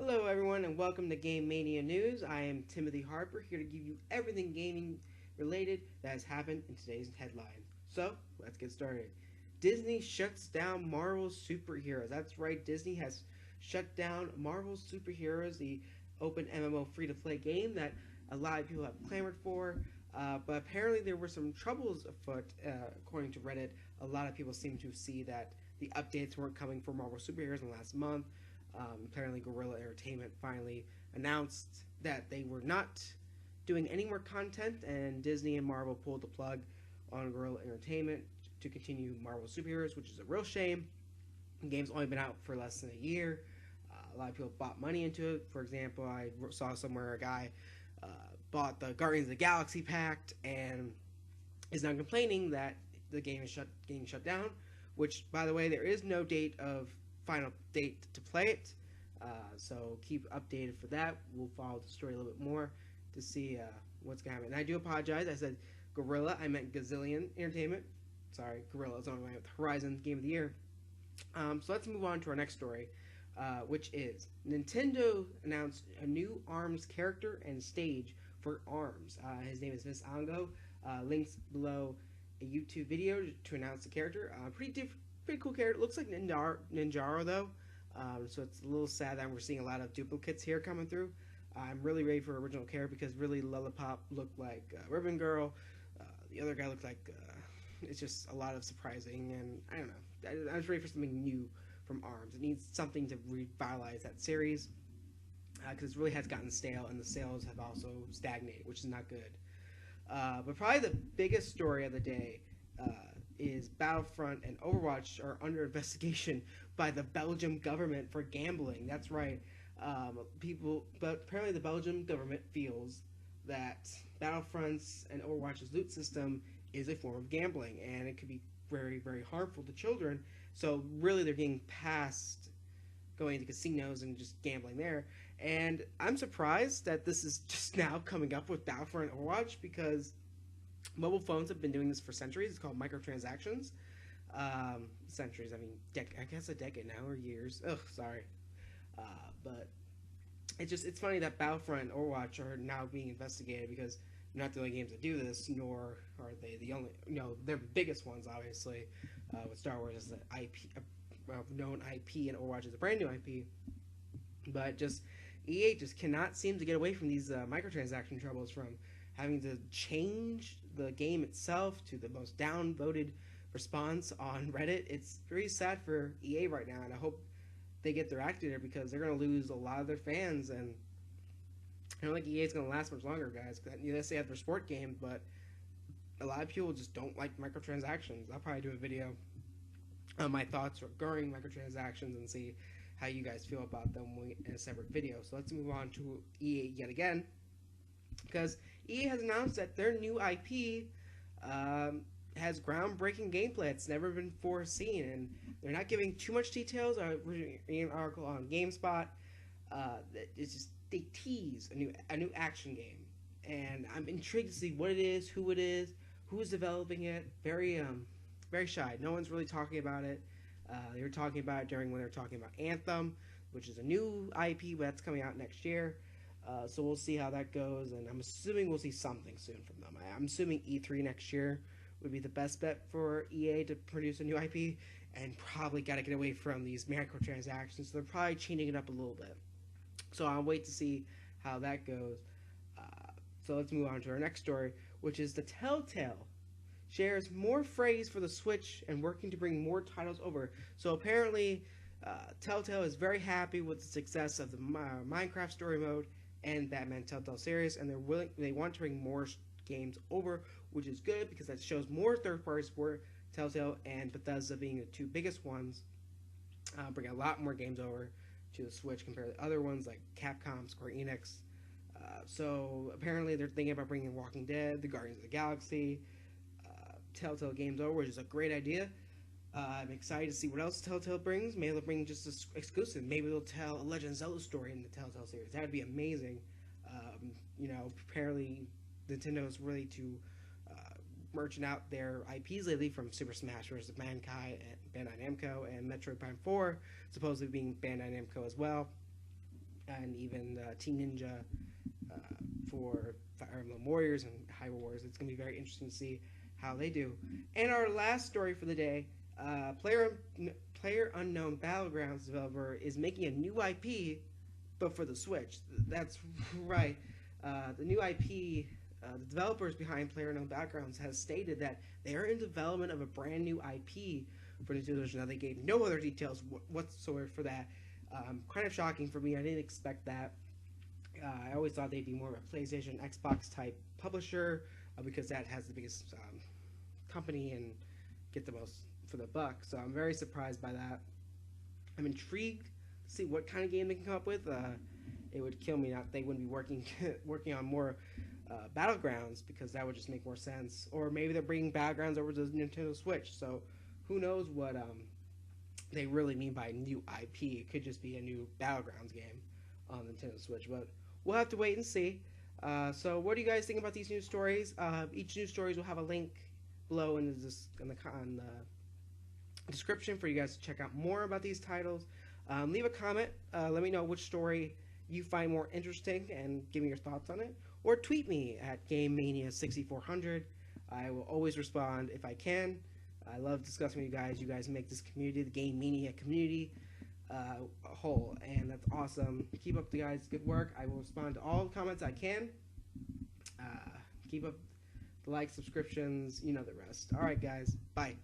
Hello, everyone, and welcome to GameMania News. I am Timothy Harper, here to give you everything gaming related that has happened in today's headlines. So, let's get started. Disney shuts down Marvel's Superheroes. That's right, Disney has shut down Marvel's Superheroes, the open MMO free to play game that a lot of people have clamored for. But apparently, there were some troubles afoot, according to Reddit. A lot of people seem to see that the updates weren't coming for Marvel Superheroes in the last month. Apparently, Guerrilla Entertainment finally announced that they were not doing any more content, and Disney and Marvel pulled the plug on Guerrilla Entertainment to continue Marvel Superheroes, which is a real shame. The game's only been out for less than a year. A lot of people bought money into it. For example, I saw somewhere a guy bought the Guardians of the Galaxy pack and is now complaining that the game is getting shut down. Which, by the way, there is no final date to play it. So keep updated for that. We'll follow the story a little bit more to see what's going to happen. And I do apologize. I said Guerrilla. I meant Gazillion Entertainment. Sorry, Guerrilla is on my way with Horizon Game of the Year. So let's move on to our next story, which is Nintendo announced a new ARMS character and stage for ARMS. His name is Miss Ango. Links below a YouTube video to announce the character. Pretty cool character. It looks like Ninjaro though, so it's a little sad that we're seeing a lot of duplicates here coming through. I'm really ready for original character because really Lollipop looked like Ribbon Girl. The other guy looked like it's just a lot of surprising, and I don't know. I was ready for something new from ARMS. It needs something to revitalize that series because it really has gotten stale, and the sales have also stagnated, which is not good. But probably the biggest story of the day is Battlefront and Overwatch are under investigation by the Belgium government for gambling. That's right. But apparently the Belgium government feels that Battlefront's and Overwatch's loot system is a form of gambling, and it could be very, very harmful to children. So really, they're getting past going to casinos and just gambling there. And I'm surprised that this is just now coming up with Battlefront and Overwatch because mobile phones have been doing this for centuries. It's called microtransactions. Centuries, I mean, I guess a decade now or years. Ugh, sorry. But it's funny that Battlefront and Overwatch are now being investigated because they're not the only games that do this, nor are they the only. They're the biggest ones, obviously. With Star Wars as the IP, known IP, and Overwatch is a brand new IP. But just EA just cannot seem to get away from these microtransaction troubles, from having to change the game itself to the most downvoted response on Reddit. It's very sad for EA right now, and I hope they get their act together because they're going to lose a lot of their fans, and I don't think EA is going to last much longer, guys. Yes, they have their sport games, but a lot of people just don't like microtransactions. I'll probably do a video on my thoughts regarding microtransactions and see how you guys feel about them in a separate video. So let's move on to EA yet again, because EA has announced that their new IP has groundbreaking gameplay it's never been foreseen, and they're not giving too much details. I read an article on GameSpot. It's just they tease a new action game, and I'm intrigued to see what it is, who's developing it. Very shy. No one's really talking about it. They were talking about it when they were talking about Anthem, which is a new IP, but that's coming out next year. So we'll see how that goes, and I'm assuming we'll see something soon from them. I'm assuming E3 next year would be the best bet for EA to produce a new IP, and probably got to get away from these microtransactions. So they're probably changing it up a little bit. So I'll wait to see how that goes. So let's move on to our next story, which is the TellTale shares more praise for the Switch and working to bring more titles over. So apparently, TellTale is very happy with the success of the Minecraft story mode and Batman Telltale series, and they want to bring more games over, which is good because that shows more third-party support. Telltale and Bethesda being the two biggest ones, bring a lot more games over to the Switch compared to other ones like Capcom, Square Enix. So apparently they're thinking about bringing Walking Dead, the Guardians of the Galaxy, Telltale games over, which is a great idea. I'm excited to see what else Telltale brings. Maybe they'll bring just an exclusive. Maybe they'll tell a Legend of Zelda story in the Telltale series. That would be amazing. Apparently Nintendo is really to merging out their IPs lately, from Super Smash Bros. Mankai and Bandai Namco, and Metroid Prime 4 supposedly being Bandai Namco as well. and even Team Ninja for Fire Emblem Warriors and Hyrule Wars. It's going to be very interesting to see how they do. And our last story for the day, Player Unknown Battlegrounds developer is making a new IP, but for the Switch. That's right. The new IP, the developers behind Player Unknown Battlegrounds has stated that they are in development of a brand new IP for Nintendo Switch. Now, they gave no other details whatsoever for that. Kind of shocking for me. I didn't expect that. I always thought they'd be more of a PlayStation, Xbox type publisher because that has the biggest company and get the most for the buck. So I'm very surprised by that. I'm intrigued to see what kind of game they can come up with. It would kill me not they wouldn't be working on more Battlegrounds, because that would just make more sense. Or maybe they're bringing Battlegrounds over to the Nintendo Switch. So who knows what they really mean by new IP. It could just be a new Battlegrounds game on Nintendo Switch, but we'll have to wait and see. So what do you guys think about these news stories? Each news stories will have a link below in the description for you guys to check out more about these titles. Leave a comment. Let me know which story you find more interesting and give me your thoughts on it. Or tweet me at GameMania6400. I will always respond if I can. I love discussing with you guys. You guys make this community, the GameMania community, whole, and that's awesome. Keep up the guys' good work. I will respond to all the comments I can. Keep up the likes, subscriptions, you know the rest. All right, guys. Bye.